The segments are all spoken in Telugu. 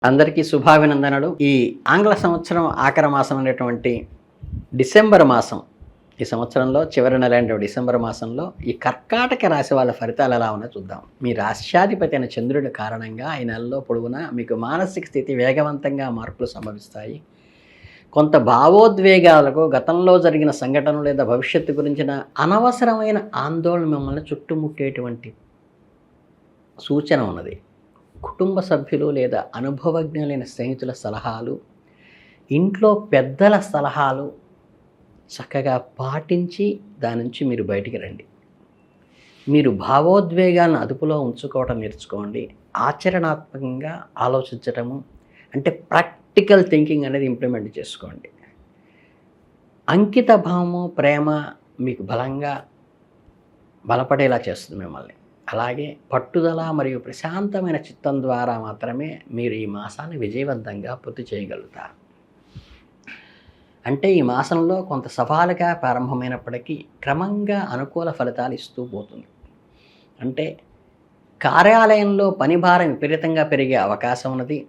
అందరికీ శుభాభినందనలు. ఈ ఆంగ్ల సంవత్సరం ఆఖరి మాసం అనేటువంటి డిసెంబర్ మాసం, ఈ సంవత్సరంలో చివరి నెల అయిన డిసెంబర్ మాసంలో ఈ కర్కాటక రాశి వాళ్ళ ఫలితాలు ఎలా ఉన్నాయో చూద్దాం. మీ రాశ్యాధిపతి అయిన చంద్రుడి కారణంగా ఈ నెలలో పొడవునా మీకు మానసిక స్థితి వేగవంతంగా మార్పులు సంభవిస్తాయి. కొంత భావోద్వేగాలకు, గతంలో జరిగిన సంఘటనలు లేదా భవిష్యత్తు గురించిన అనవసరమైన ఆందోళన మిమ్మల్ని చుట్టుముట్టేటువంటి సూచన ఉన్నది. కుటుంబ సభ్యులు లేదా అనుభవజ్ఞులైన స్నేహితుల సలహాలు, ఇంట్లో పెద్దల సలహాలు చక్కగా పాటించి దాని నుంచి మీరు బయటికి రండి. మీరు భావోద్వేగాలను అదుపులో ఉంచుకోవటం నేర్చుకోండి. ఆచరణాత్మకంగా ఆలోచించటము అంటే ప్రాక్టికల్ థింకింగ్ అనేది ఇంప్లిమెంట్ చేసుకోండి. అంకిత భావము, ప్రేమ మీకు బలపడేలా చేస్తుంది మిమ్మల్ని. అలాగే పట్టుదల మరియు ప్రశాంతమైన చిత్తం ద్వారా మాత్రమే మీరు ఈ మాసాన్ని విజయవంతంగా పూర్తి చేయగలుగుతారు. అంటే ఈ మాసంలో కొంత సవాలుగా ప్రారంభమైనప్పటికీ క్రమంగా అనుకూల ఫలితాలు ఇస్తూ పోతుంది. అంటే కార్యాలయంలో పని భారం విపరీతంగా పెరిగే అవకాశం ఉన్నది.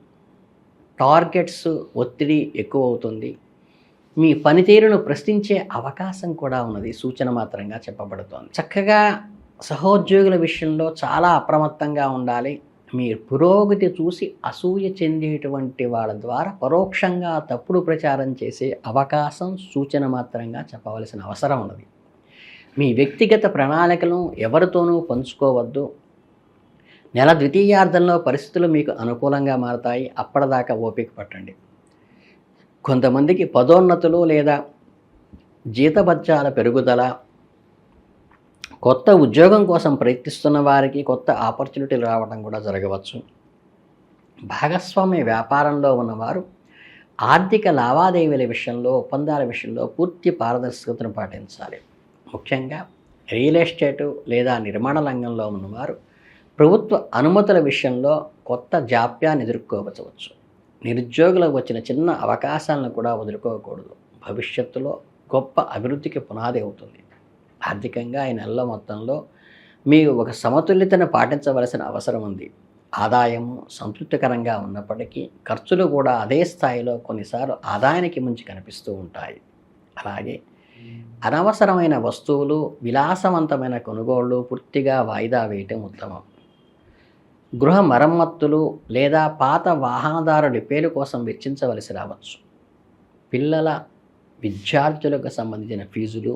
టార్గెట్స్ ఒత్తిడి ఎక్కువ అవుతుంది. మీ పనితీరును ప్రశ్నించే అవకాశం కూడా ఉన్నది. సూచన మాత్రంగా చెప్పబడుతోంది. చక్కగా సహోద్యోగుల విషయంలో చాలా అప్రమత్తంగా ఉండాలి. మీరు పురోగతి చూసి అసూయ చెందేటువంటి వాళ్ళ ద్వారా పరోక్షంగా తప్పుడు ప్రచారం చేసే అవకాశం సూచన మాత్రంగా చెప్పవలసిన అవసరం ఉన్నది. మీ వ్యక్తిగత ప్రణాళికలను ఎవరితోనూ పంచుకోవద్దు. నెల ద్వితీయార్థంలో పరిస్థితులు మీకు అనుకూలంగా మారతాయి. అప్పటిదాకా ఓపిక పట్టండి. కొంతమందికి పదోన్నతులు లేదా జీతభత్యాల పెరుగుదల, కొత్త ఉద్యోగం కోసం ప్రయత్నిస్తున్న వారికి కొత్త ఆపర్చునిటీలు రావడం కూడా జరగవచ్చు. భాగస్వామ్య వ్యాపారంలో ఉన్నవారు ఆర్థిక లావాదేవీల విషయంలో, ఒప్పందాల విషయంలో పూర్తి పారదర్శకతను పాటించాలి. ముఖ్యంగా రియల్ ఎస్టేటు లేదా నిర్మాణ రంగంలో ఉన్నవారు ప్రభుత్వ అనుమతుల విషయంలో కొత్త జాప్యాన్ని ఎదుర్కోవచ్చు. నిరుద్యోగులకు వచ్చిన చిన్న అవకాశాలను కూడా వదులుకోకూడదు. భవిష్యత్తులో గొప్ప అభివృద్ధికి పునాది అవుతుంది. ఆర్థికంగా ఈ నెలలో మొత్తంలో మీరు ఒక సమతుల్యతను పాటించవలసిన అవసరం ఉంది. ఆదాయము సంతృప్తికరంగా ఉన్నప్పటికీ ఖర్చులు కూడా అదే స్థాయిలో కొన్నిసార్లు ఆదాయానికి మించి కనిపిస్తూ ఉంటాయి. అలాగే అనవసరమైన వస్తువులు, విలాసవంతమైన కొనుగోళ్లు పూర్తిగా వాయిదా వేయటం ఉత్తమం. గృహ మరమ్మతులు లేదా పాత వాహనదారు రిపేరు కోసం వెచ్చించవలసి రావచ్చు. పిల్లల, విద్యార్థులకు సంబంధించిన ఫీజులు,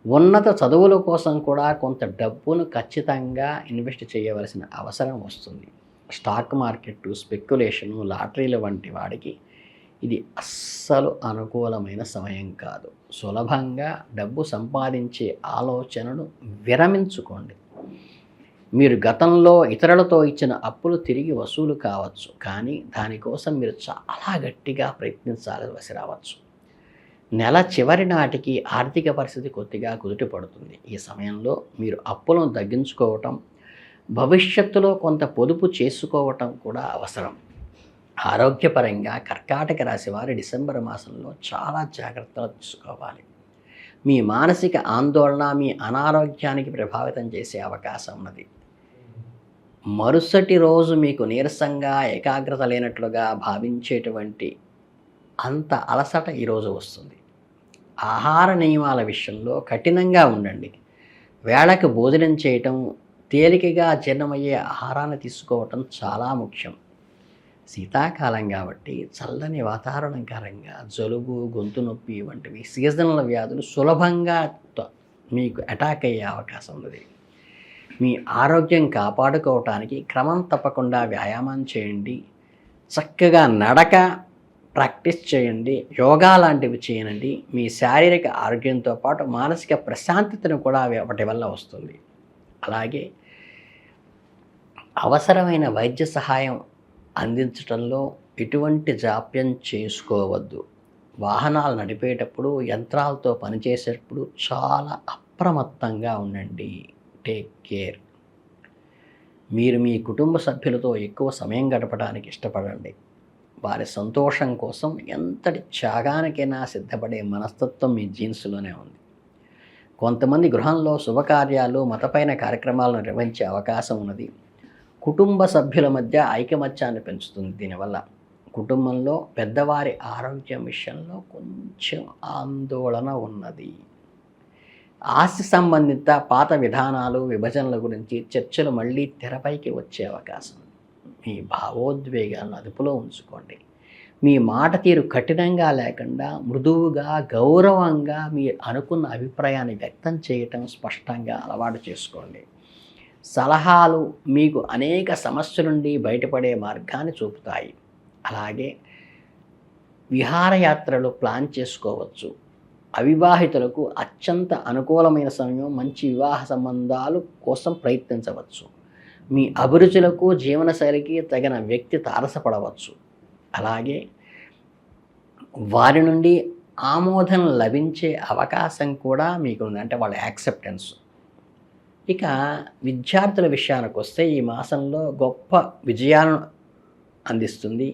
ఉన్నత చదువుల కోసం కూడా కొంత డబ్బును ఖచ్చితంగా ఇన్వెస్ట్ చేయవలసిన అవసరం వస్తుంది. స్టాక్ మార్కెట్, స్పెక్యులేషను, లాటరీల వంటి వాడికి ఇది అస్సలు అనుకూలమైన సమయం కాదు. సులభంగా డబ్బు సంపాదించే ఆలోచనను విరమించుకోండి. మీరు గతంలో ఇతరులతో ఇచ్చిన అప్పులు తిరిగి వసూలు కావచ్చు, కానీ దానికోసం మీరు చాలా గట్టిగా ప్రయత్నించాల్సి రావచ్చు. నెల చివరి నాటికి ఆర్థిక పరిస్థితి కొద్దిగా కుదుట పడుతుంది. ఈ సమయంలో మీరు అప్పులను తగ్గించుకోవటం, భవిష్యత్తులో కొంత పొదుపు చేసుకోవటం కూడా అవసరం. ఆరోగ్యపరంగా కర్కాటక రాశి వారి డిసెంబర్ మాసంలో చాలా జాగ్రత్తలు తీసుకోవాలి. మీ మానసిక ఆందోళన మీ అనారోగ్యానికి ప్రభావితం చేసే అవకాశం ఉన్నది. మరుసటి రోజు మీకు నీరసంగా, ఏకాగ్రత లేనట్లుగా భావించేటువంటి అంత అలసట ఈరోజు వస్తుంది. ఆహార నియమాల విషయంలో కఠినంగా ఉండండి. వేళకు భోజనం చేయటం, తేలికగా జీర్ణమయ్యే ఆహారాన్ని తీసుకోవటం చాలా ముఖ్యం. శీతాకాలం కాబట్టి చల్లని వాతావరణం కారణంగా జలుబు, గొంతు నొప్పి వంటివి సీజనల్ వ్యాధులు సులభంగా మీకు అటాక్ అయ్యే అవకాశం ఉంది. మీ ఆరోగ్యం కాపాడుకోవటానికి క్రమం తప్పకుండా వ్యాయామం చేయండి. చక్కగా నడక ప్రాక్టీస్ చేయండి. యోగా లాంటివి చేయండి. మీ శారీరక ఆరోగ్యంతో పాటు మానసిక ప్రశాంతతను కూడా వాటి వల్ల వస్తుంది. అలాగే అవసరమైన వైద్య సహాయం అందించడంలో ఎటువంటి జాప్యం చేసుకోవద్దు. వాహనాలు నడిపేటప్పుడు, యంత్రాలతో పనిచేసేటప్పుడు చాలా అప్రమత్తంగా ఉండండి. Take care. మీరు మీ కుటుంబ సభ్యులతో ఎక్కువ సమయం గడపడానికి ఇష్టపడండి. వారి సంతోషం కోసం ఎంతటి త్యాగానికైనా సిద్ధపడే మనస్తత్వం మీ జీన్స్లోనే ఉంది. కొంతమంది గృహంలో శుభకార్యాలు, మతపైన కార్యక్రమాలను నిర్వహించే అవకాశం ఉన్నది. కుటుంబ సభ్యుల మధ్య ఐకమత్యాన్ని పెంచుతుంది దీనివల్ల. కుటుంబంలో పెద్దవారి ఆరోగ్యం విషయంలో కొంచెం ఆందోళన ఉన్నది. ఆస్తి సంబంధిత పాత విధానాలు, విభజనల గురించి చర్చలు మళ్ళీ తెరపైకి వచ్చే అవకాశం. మీ భావోద్వేగాలను అదుపులో ఉంచుకోండి. మీ మాట తీరు కఠినంగా లేకుండా మృదువుగా, గౌరవంగా మీరు అనుకున్న అభిప్రాయాన్ని వ్యక్తం చేయటం స్పష్టంగా అలవాటు చేసుకోండి. సలహాలు మీకు అనేక సమస్యల నుండి బయటపడే మార్గాన్ని చూపుతాయి. అలాగే విహారయాత్రలు ప్లాన్ చేసుకోవచ్చు. అవివాహితులకు అత్యంత అనుకూలమైన సమయం. మంచి వివాహ సంబంధాలు కోసం ప్రయత్నించవచ్చు. మీ అభిరుచులకు, జీవనశైలికి తగిన వ్యక్తి తారసపడవచ్చు. అలాగే వారి నుండి ఆమోదం లభించే అవకాశం కూడా మీకు ఉంది, అంటే వాళ్ళ యాక్సెప్టెన్స్. ఇక విద్యార్థుల విషయానికి వస్తే ఈ మాసంలో గొప్ప విజయాలను అందిస్తుంది.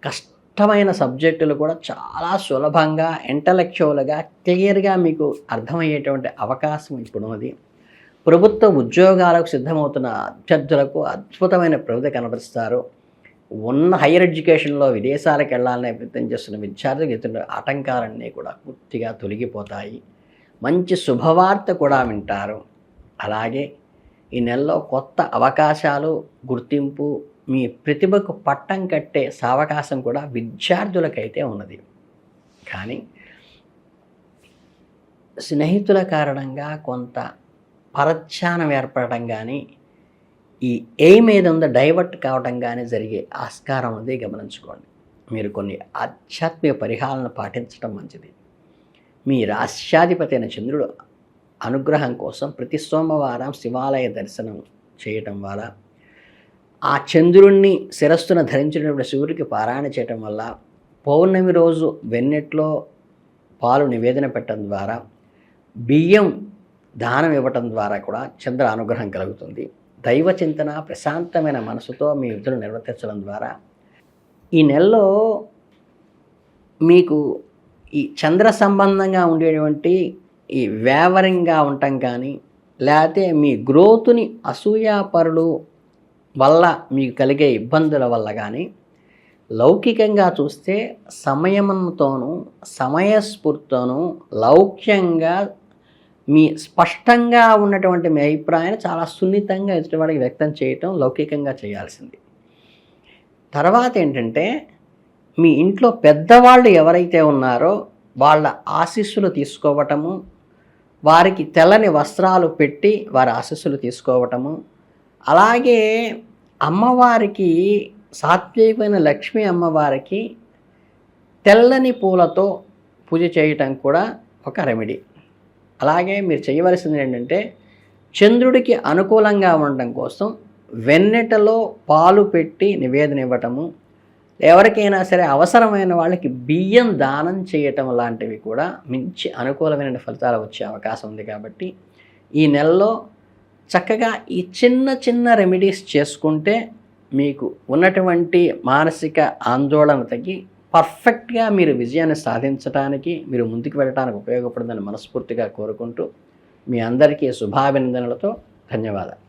కష్టమైన సబ్జెక్టులు కూడా చాలా సులభంగా, ఇంటలెక్చువల్గా, క్లియర్గా మీకు అర్థమయ్యేటువంటి అవకాశం ఇప్పుడు ఉన్నది. ప్రభుత్వ ఉద్యోగాలకు సిద్ధమవుతున్న అభ్యర్థులకు అద్భుతమైన ప్రగతి కనబరుస్తారు. ఉన్న హైయర్ ఎడ్యుకేషన్లో విదేశాలకు వెళ్ళాలనే ప్రయత్నం చేస్తున్న విద్యార్థులకు ఎదురు ఆటంకాలన్నీ కూడా పూర్తిగా తొలగిపోతాయి. మంచి శుభవార్త కూడా వింటారు. అలాగే ఈ నెలలో కొత్త అవకాశాలు, గుర్తింపు, మీ ప్రతిభకు పట్టం కట్టే సావకాశం కూడా విద్యార్థులకైతే ఉన్నది. కానీ స్నేహితుల కారణంగా కొంత పరధ్యానం ఏర్పడటం కానీ, ఈ ఎయిమ్ ఏది ఉందో డైవర్ట్ కావడం కానీ జరిగే ఆస్కారం ఉంది, గమనించుకోండి. మీరు కొన్ని ఆధ్యాత్మిక పరిహారాలను పాటించడం మంచిది. మీ రాష్ట్రాధిపతి అయిన చంద్రుడు అనుగ్రహం కోసం ప్రతి సోమవారం శివాలయ దర్శనం చేయటం వల్ల, ఆ చంద్రుణ్ణి శిరస్సును ధరించినటువంటి శివుడికి పారాయణ చేయటం వల్ల, పౌర్ణమి రోజు వెన్నెట్లో పాలు నివేదన పెట్టడం ద్వారా, బియ్యం దానం ఇవ్వటం ద్వారా కూడా చంద్ర అనుగ్రహం కలుగుతుంది. దైవ చింతన, ప్రశాంతమైన మనసుతో మీ విధులు నిర్వర్తించడం ద్వారా ఈ నెలలో మీకు ఈ చంద్ర సంబంధంగా ఉండేటువంటి ఈ వేవరింగ్గా ఉండటం కానీ, లేకపోతే మీ గ్రోత్ని అసూయాపరులు వల్ల మీకు కలిగే ఇబ్బందుల వల్ల కానీ, లౌకికంగా చూస్తే సంయమంతోనూ, సమయస్ఫూర్తితోనూ, లౌక్యంగా మీ స్పష్టంగా ఉన్నటువంటి మీ అభిప్రాయాన్ని చాలా సున్నితంగా ఎదుటివాడికి వ్యక్తం చేయటం లౌకికంగా చేయాల్సింది. తర్వాత ఏంటంటే, మీ ఇంట్లో పెద్దవాళ్ళు ఎవరైతే ఉన్నారో వాళ్ళ ఆశీస్సులు తీసుకోవటము, వారికి తెల్లని వస్త్రాలు పెట్టి వారి ఆశీస్సులు తీసుకోవటము, అలాగే అమ్మవారికి, సాత్వికమైన లక్ష్మీ అమ్మవారికి తెల్లని పూలతో పూజ చేయటం కూడా ఒక రెమెడీ. అలాగే మీరు చేయవలసింది ఏంటంటే, చంద్రుడికి అనుకూలంగా ఉండటం కోసం వెన్నెటలో పాలు పెట్టి నివేదన ఇవ్వటము, ఎవరికైనా సరే అవసరమైన వాళ్ళకి బియ్యం దానం చేయటం లాంటివి కూడా మంచి అనుకూలమైన ఫలితాలు వచ్చే అవకాశం ఉంది. కాబట్టి ఈ నెలలో చక్కగా ఈ చిన్న చిన్న రెమెడీస్ చేసుకుంటే మీకు ఉన్నటువంటి మానసిక ఆందోళన తగ్గి పర్ఫెక్ట్గా మీరు విజయాన్ని సాధించడానికి, మీరు ముందుకు వెళ్ళడానికి ఉపయోగపడుతుందని మనస్ఫూర్తిగా కోరుకుంటూ మీ అందరికీ శుభాభినందనలతో ధన్యవాదాలు.